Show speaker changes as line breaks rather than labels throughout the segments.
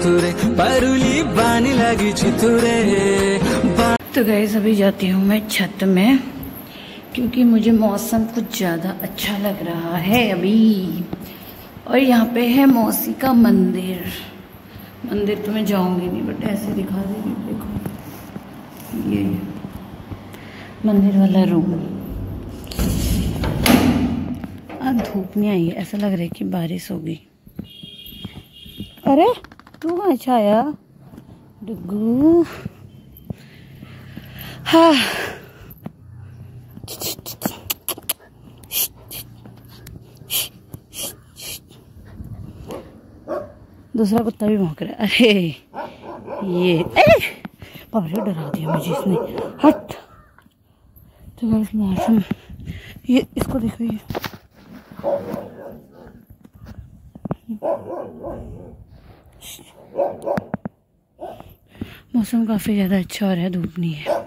तुरे परुली बानी लगी तुरे।
तो गाइस अभी जाती हूँ मैं छत में, क्योंकि मुझे मौसम कुछ ज़्यादा अच्छा लग रहा है अभी। और यहाँ पे है मौसी का मंदिर। मंदिर तो मैं जाऊँगी नहीं, बट ऐसे दिखा दे रही। देखो ये मंदिर वाला रूम। अब धूप नहीं आई, ऐसा लग रहा है कि बारिश होगी। अरे तू कहाँ छाया डुगू? हाँ दूसरा कुत्ता भी भौंक रहा है। अरे ये पापा डरा दिया मुझे इसने। हट। तो गाइस मौसम ये इसको देखो, ये मौसम काफी ज्यादा अच्छा हो रहा है, धूप नहीं है।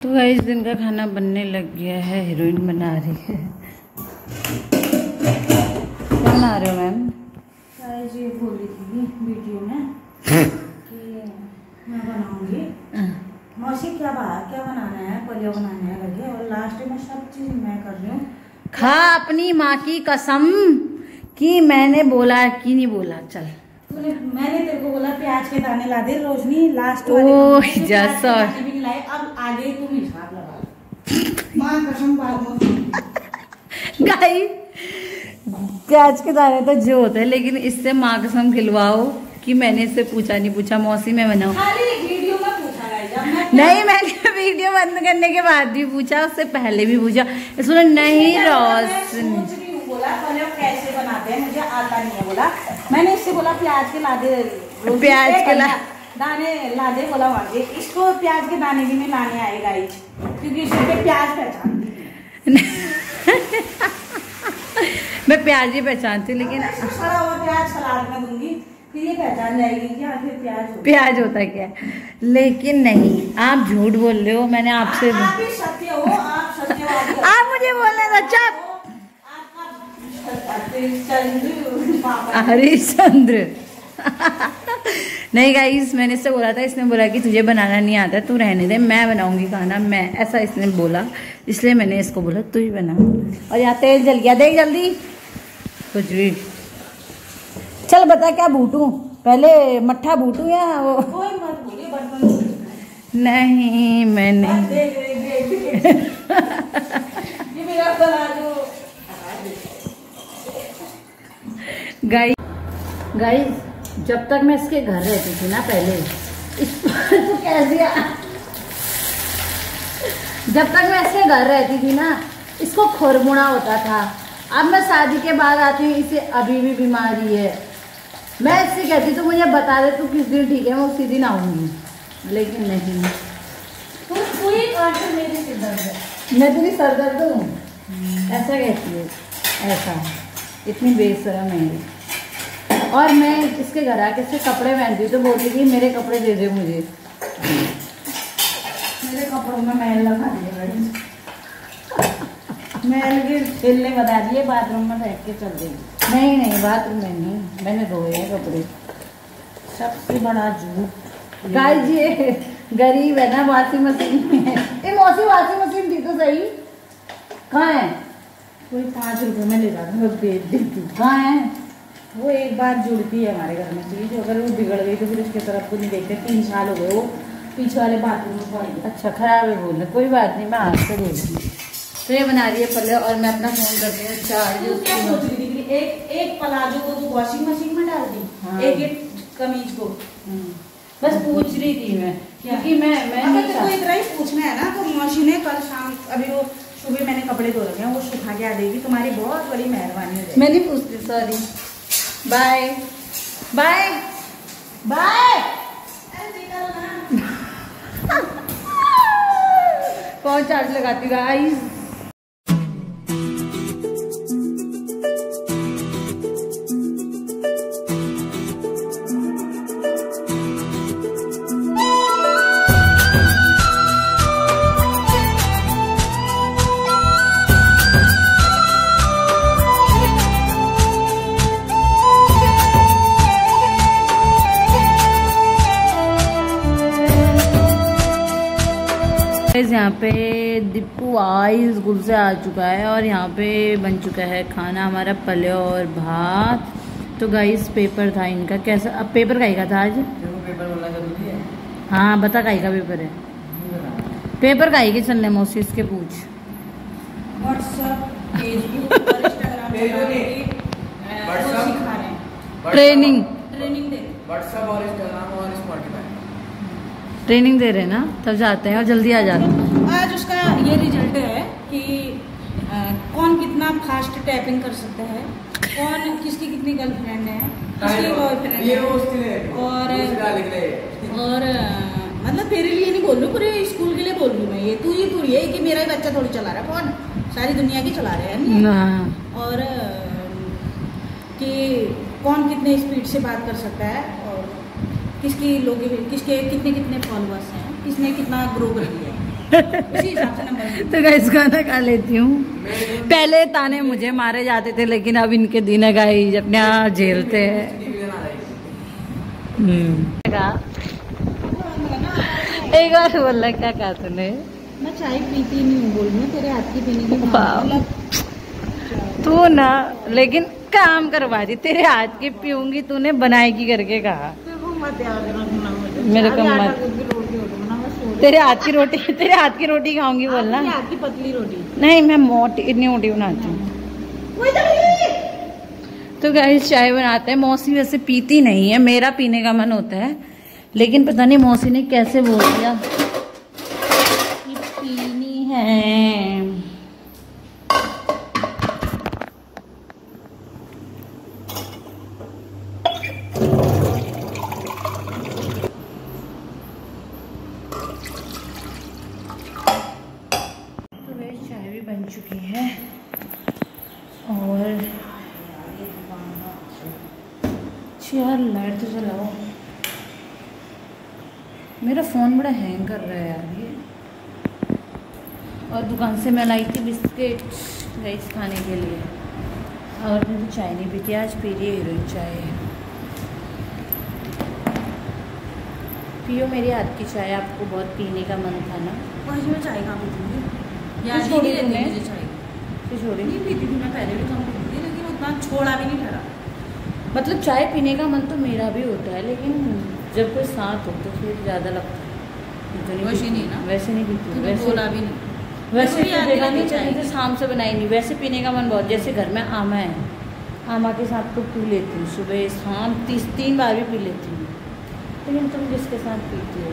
तो गाइस दिन का खाना बनने लग गया है। हीरोइन बना रही है। क्या बना रहे हो मैम?
ये बोली थी वीडियो में कि मैं बनाऊंगी। मौसी क्या बनाना है, पोलियो बनाना है लगे, और लास्ट में सब चीज मैं कर रही हूँ।
खा अपनी माँ की कसम कि मैंने बोला कि नहीं बोला। चल
मैंने तेरे को बोला प्याज के दाने ला दे रोशनी, लास्ट
वाले
भी नहीं लाए। अब आगे तुम हिसाब लगा। माँ कसम बात
गाइस प्याज के दाने तो जो होते हैं, लेकिन इससे माँ कसम खिलवाओ कि मैंने इससे पूछा नहीं पूछा मौसी मैं बनाऊँ।
वीडियो में पूछा
नहीं, मैंने वीडियो बंद करने के बाद भी पूछा, उससे पहले भी पूछा। इसने नहीं रोशन
बोला कैसे बनाते हैं, मुझे आता नहीं है। बोला मैंने इससे बोला प्याज के ला दे,
प्याज के
दाने ला दे। बोला वहाँ इसको प्याज के दाने भी नहीं लाने आएगा, क्योंकि इसको प्याज पहचानती
मैं प्याज ही पहचानती, लेकिन
सड़ा हुआ प्याज सलाद में दूंगी, फिर ये पहचान जाएगी कि आखिर
प्याज होता है क्या। लेकिन नहीं, आप झूठ बोल रहे हो। मैंने आपसे
आप ही सत्य हो, आप सत्यवादी हो।
आप मुझे बोलने दो, चुप। हरिश्चंद्र नहीं गाइस, मैंने इससे बोला था, इसने बोला कि तुझे बनाना नहीं आता, तू रहने दे, मैं बनाऊंगी खाना, मैं ऐसा इसने बोला, इसलिए मैंने इसको बोला तू ही बना। और यहाँ तेल जल गया, देख जल्दी कुछ भी। चल बता क्या बूटूं, पहले मट्ठा बूटूं या वो? नहीं मैंने गाइस जब तक मैं इसके घर रहती थी ना पहले, तो कैसे जब तक मैं इसके घर रहती थी ना, इसको खुरमुड़ा होता था। अब मैं शादी के बाद आती हूँ, इसे अभी भी बीमारी है। मैं इससे कहती तो मुझे बता दे तू किस दिन ठीक है, मैं उसी दिन आऊंगी, लेकिन नहीं।
मेरी सिर दर्द है,
मैं तेरी सर दर्द हूँ ऐसा कहती है, ऐसा इतनी बेशरम है। और मैं इसके घर आके इससे कपड़े पहनती हूँ तो बोलती थी मेरे कपड़े दे दे मुझे।
मेरे कपड़ों में मैल लगा दिए, मैल के खेलने बता दिए, बाथरूम में फेंक के चल देगी।
नहीं नहीं बाथरूम में नहीं, मैंने धोए हैं कपड़े।
सबसे बड़ा झूठ।
गाइस ये गरीब है ना, वॉशिंग मशीन में है। ये मौसी वॉशिंग मशीन थी तो सही, कहाँ है?
कोई 5 रुपए में ले जाती हूँ, बेच देती हूँ।
कहाँ है
वो? एक बार जुड़ती है हमारे घर में चीज, अगर वो बिगड़ गई तो फिर उसके तरफ को नहीं देखते। 3 साल हो गए वो पीछे वाले बाथरूम में पड़ी।
अच्छा खराब है बोल रहे, कोई बात नहीं, मैं हाथ से धो दूँगी। तो ये बना रही है पल्ले, और मैं अपना फोन करती हूँ चार्ज।
एक प्लाजो को तो वॉशिंग मशीन में डाल दी। हाँ। एक कमीज को
बस पूछ रही थी मैं, क्योंकि मैं
तो इतना ही पूछना है ना। तो मशीनें कल शाम, अभी वो सुबह मैंने कपड़े धो रखे हैं, वो सुखा के आ जाएगी। तुम्हारी बहुत बड़ी मेहरबानी है।
मैं नहीं पूछती, सॉरी। Bye bye bye. कौन चार्ज लगाती गाइस? यहाँ पे दीपू आई स्कूल से आ चुका है और यहाँ पे बन चुका है खाना हमारा, पले और भात। तो गाइस पेपर था इनका, कैसा अब पेपर काई का था आज?
पेपर बोलना जरूरी है।
हाँ बता काई का पेपर है? पेपर काई के चलने मौसी इसके पूछ।
व्हाट्सएप, फेसबुक और इंस्टाग्राम सिखा रहे हैं।
ट्रेनिंग
दे
व्हाट्सएप और इंस्टाग्राम और स्पॉटिफाई
ट्रेनिंग दे रहे हैं ना, तब जाते हैं और जल्दी आ जाते हैं।
आज उसका ये रिजल्ट है कि कौन कितना फास्ट टैपिंग कर सकता है, कौन किसकी कितनी गर्लफ्रेंड है, किसकी बॉयफ्रेंड है। और मतलब तेरे लिए नहीं बोल रही, पूरे स्कूल के लिए बोल रही हूँ मैं। ये तू ही थोड़ी है कि मेरा ही बच्चा थोड़ी चला रहा है, कौन सारी दुनिया की चला रहे हैं। और कि कौन कितने स्पीड से बात कर सकता है और किसके कितने कितने फॉलोअर्स हैं, किसने कितना ग्रो कर लिया है, उसी हिसाब से नंबर। तो गाइस खाना खा लेती हूँ। पहले ताने मुझे मारे जाते थे, लेकिन अब इनके दिन है गाइस, अपने यहाँ झेलते हैं। एक बार बोला क्या कहा तूने? मैं चाय पीती नहीं हूँ, बोल रही हूँ तेरे हाथ की पीने की। तू ना लेकिन काम करवा दी, तेरे हाथ की पीऊंगी, तूने बनाएगी करके कहा। मेरे को मत, तेरे हाथ की रोटी खाऊंगी बोलना। हाथ की पतली रोटी नहीं, मैं मोटी इतनी मोटी बनाती हूँ। तो गाइस चाय बनाते हैं। मौसी वैसे पीती नहीं है, मेरा पीने का मन होता है, लेकिन पता नहीं मौसी ने कैसे बोल दिया कि पीनी है। बन चुकी है और यार लाइट तो चलाओ। मेरा फ़ोन बड़ा हैंग कर रहा है यार ये। और दुकान से मैं लाई थी बिस्किट गाइस खाने के लिए, और मैं तो चाय नहीं पीती, आज पी रही है हीरोइन चाय। पियो मेरी हाथ की चाय, आपको बहुत पीने का मन था ना। आज मैं चाय कहाँ पीती थी यार,
छोड़ी
नहीं
तूने?
मुझे चाय
फिर छोड़ी
नहीं पीती थी मैं, पहले भी कम पीती थी, लेकिन उतना छोड़ा भी नहीं करा।
मतलब चाय पीने का मन तो मेरा भी होता है, लेकिन जब कोई साथ हो तो फिर ज़्यादा लगता है।
वैसे नहीं ना,
वैसे नहीं पीती,
वैसे बोला भी नहीं,
वैसे देखा नहीं
चाय
चाहिए, शाम से बनाई नहीं। वैसे पीने का मन बहुत, जैसे घर में आमा है, आमा के साथ तो पी लेती हूँ, सुबह शाम 3 बार भी पी लेती हूँ। लेकिन तुम जिसके साथ पीती हो,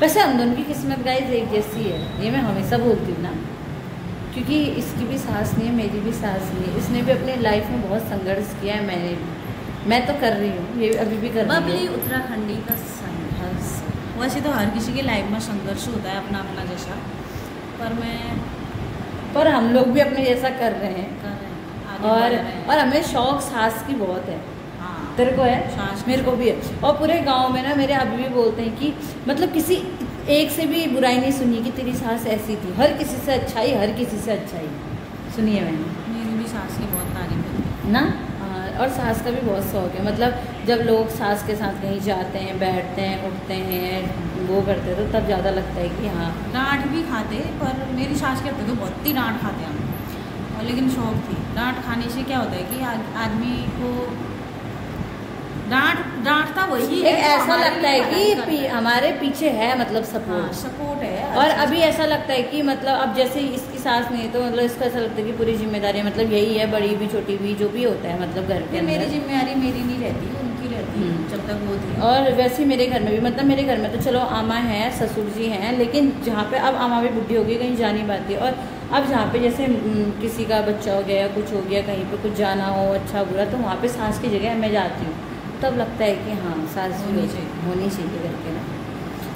वैसे हम दोनों की किस्मत गाइस एक जैसी है, ये मैं हमेशा बोलती हूँ ना, क्योंकि इसकी भी सास नहीं है, मेरी भी सास नहीं है। इसने भी अपने लाइफ में बहुत संघर्ष किया है, मैंने भी, मैं तो कर रही हूँ, ये अभी भी कर रही है।
उत्तराखंडी का संघर्ष, वैसे तो हर किसी के लाइफ में संघर्ष होता है अपना अपना जैसा, पर
हम लोग भी अपने जैसा कर रहे हैं, और हमें शौक सास की बहुत है। तेरे को है? मेरे को भी है। और पूरे गांव में ना मेरे अभी भी बोलते हैं कि मतलब किसी एक से भी बुराई नहीं सुनी कि तेरी सास ऐसी थी, हर किसी से अच्छाई, हर किसी से अच्छाई सुनी है मैंने।
मेरी भी सास की बहुत तारीफ है
ना। और सास का भी बहुत शौक है, मतलब जब लोग सास के साथ कहीं जाते हैं, बैठते हैं, उठते हैं, वो करते हैं, तो तब ज़्यादा लगता है कि हाँ।
डांट भी खाते, पर मेरी सास कहते तो बहुत ही डांट खाते हम, और लेकिन शौक थी। डांट खाने से क्या होता है कि आदमी को डांटता वही है,
ऐसा लगता है कि हमारे पीछे है, मतलब सपोर्ट
है।
और अभी ऐसा लगता है कि मतलब अब जैसे इसकी सास नहीं है तो मतलब इसका ऐसा लगता है कि पूरी जिम्मेदारी मतलब यही है, बड़ी भी छोटी भी जो भी होता है मतलब घर के अंदर।
मेरी जिम्मेदारी मेरी नहीं रहती, उनकी रहती जब तक वो थी।
और वैसे मेरे घर में भी, मतलब मेरे घर में तो चलो आमा है, ससुर जी हैं, लेकिन जहाँ पे अब आमा भी बुढ़ी हो गई, कहीं जा नहीं पाती। और अब जहाँ पे जैसे किसी का बच्चा हो गया, कुछ हो गया, कहीं पे कुछ जाना हो अच्छा बुरा, तो वहाँ पे सास की जगह मैं जाती हूँ, तब लगता है कि हाँ सास होनी चाहिए करके ना।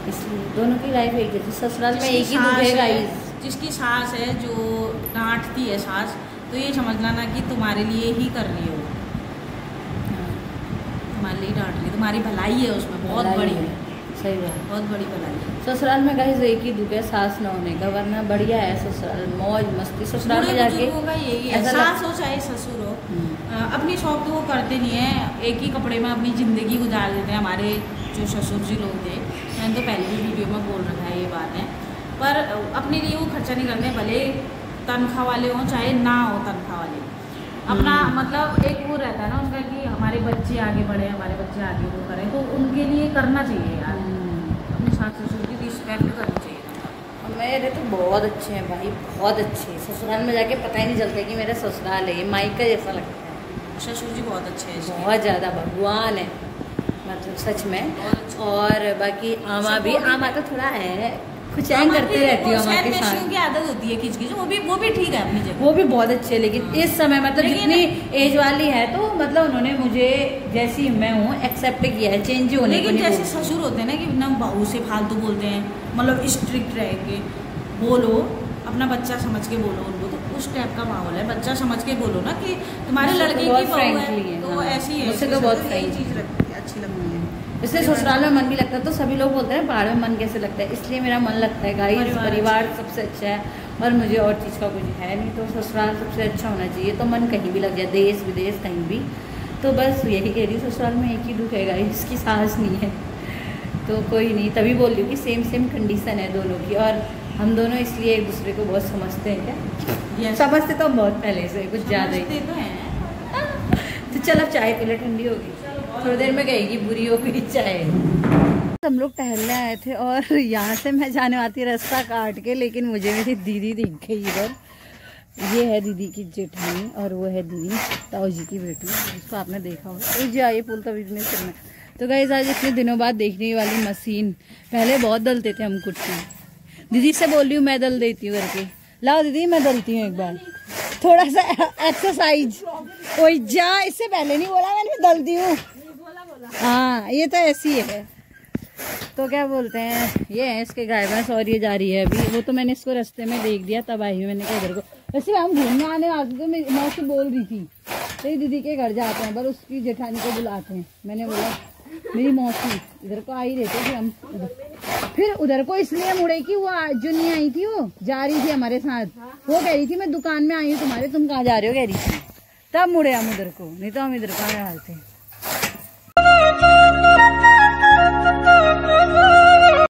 इसलिए दोनों की लाइफ एक जैसी, ससुराल में एक ही दुख है गाइस।
जिसकी सास है जो डांटती है सास, तो ये समझना ना कि तुम्हारे लिए ही कर रही हो, तुम्हारे लिए डांट रही, तुम्हारी भलाई है उसमें, बहुत बड़ी है।
सही बात,
बहुत बड़ी भलाई है।
ससुराल में गाइस एक ही दुख है, सास न होने का, वरना बढ़िया है ससुराल, मौज मस्ती। ससुराल में जाके
यही है, सास हो चाहे ससुर हो, अपनी शौक तो वो करते नहीं है, एक ही कपड़े में अपनी ज़िंदगी गुजार देते हैं। हमारे जो ससुर जी लोग थे, मैंने तो पहले भी वीडियो में बोल रखा है ये बात है, पर अपने लिए वो खर्चा नहीं करते, भले तनख्वाह वाले हों चाहे ना हो तनख्वाह वाले, अपना मतलब एक वो रहता है ना उनका कि हमारे बच्चे आगे बढ़े, हमारे बच्चे आगे वो करें, तो उनके लिए करना चाहिए यार, अपने सास ससुर की रिस्पेक्ट करनी चाहिए।
मेरे तो बहुत अच्छे हैं भाई, बहुत अच्छे। ससुराल में जाके पता ही नहीं चलता कि मेरा ससुराल है, ये मायका जैसा लगता है।
ससुर जी बहुत अच्छे हैं,
बहुत ज़्यादा भगवान है मतलब सच में। और बाकी आमा भी, आमा तो थोड़ा है कुछ ऐन करते रहती है हमारे साथ
की आदत होती है खिचखिच, वो भी ठीक है अपनी जगह,
वो भी बहुत अच्छे है। लेकिन इस समय मतलब जितनी एज वाली है तो मतलब उन्होंने मुझे जैसी मैं हूँ एक्सेप्ट किया है, चेंज होने को नहीं।
जैसे ससुर होते हैं ना कि ना बहू से फालतू बोलते हैं, मतलब स्ट्रिक्ट रह के बोलो, अपना बच्चा समझ के बोलो उनको, तो उस टाइप का माहौल है, बच्चा समझ के बोलो ना कि तुम्हारे लड़के की बहू है, तो ऐसी है,
मुझसे तो बहुत
यही चीज़ अच्छी लगती है।
इसलिए ससुराल में मन भी लगता है। तो सभी लोग बोलते हैं पहाड़ में मन कैसे लगता है, इसलिए मेरा मन लगता है गाइस, परिवार सबसे अच्छा है और मुझे और चीज़ का कुछ है नहीं, तो ससुराल सबसे अच्छा होना चाहिए, तो मन कहीं भी लग जाए, देश विदेश कहीं भी। तो बस यही कह रही हूँ, ससुराल में एक ही दुख है गाइस, इसकी सास नहीं है, तो कोई नहीं। तभी बोल रही हूँ कि सेम कंडीशन है दोनों की, और हम दोनों इसलिए एक दूसरे को बहुत समझते हैं। क्या समझते तो हम बहुत पहले से, कुछ ज़्यादा ही तो चलो चाय पी लो, ठंडी होगी, थोड़ी देर में गएगी, बुरी हो गई चाय। हम लोग टहलने आए थे और यहाँ से मैं जाने आती रास्ता काट के, लेकिन मुझे मेरी दीदी दिख गई इधर। ये है दीदी की जेठानी और वो है दीदी ताऊ जी की बेटी, जिसको आपने देखा होगा। जी ये पुल तभी में चलना। तो गाइस आज इतने दिनों बाद देखने वाली मशीन, पहले बहुत दलते थे हम कुर्सी। दीदी से बोल रही हूँ मैं दल देती हूँ करके, लाओ दीदी मैं दलती हूँ एक बार, थोड़ा सा एक्सरसाइज। ओए जा, इससे पहले नहीं बोला मैंने, दलती हूँ। हाँ ये तो ऐसी है। तो क्या बोलते हैं, ये है इसके गाय भैंस और ये जा रही है अभी। वो तो मैंने इसको रास्ते में देख दिया, तब आई हूँ मैंने कहा इधर को। वैसे हम घूमने आने वाले तो मैं उससे बोल रही थी तेरी दीदी के घर जाते हैं, पर उसकी जेठानी को बुलाते हैं। मैंने बोला मेरी मौसी इधर को आ ही रहते थे हम, फिर उधर को इसलिए मुड़े कि वो जो नहीं आई थी, वो जा रही थी हमारे साथ, वो कह रही थी मैं दुकान में आई हूँ तुम्हारे, तुम कहाँ जा रहे हो कह रही थी, तब मुड़े हम उधर को, नहीं तो हम इधर को आने वाले थे।